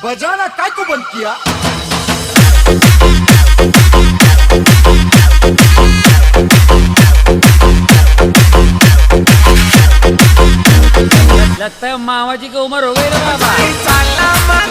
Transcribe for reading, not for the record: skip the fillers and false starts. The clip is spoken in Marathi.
बजाना काय को बंद किया? लगता है मामा जी की उम्र हो गई ना बाबा।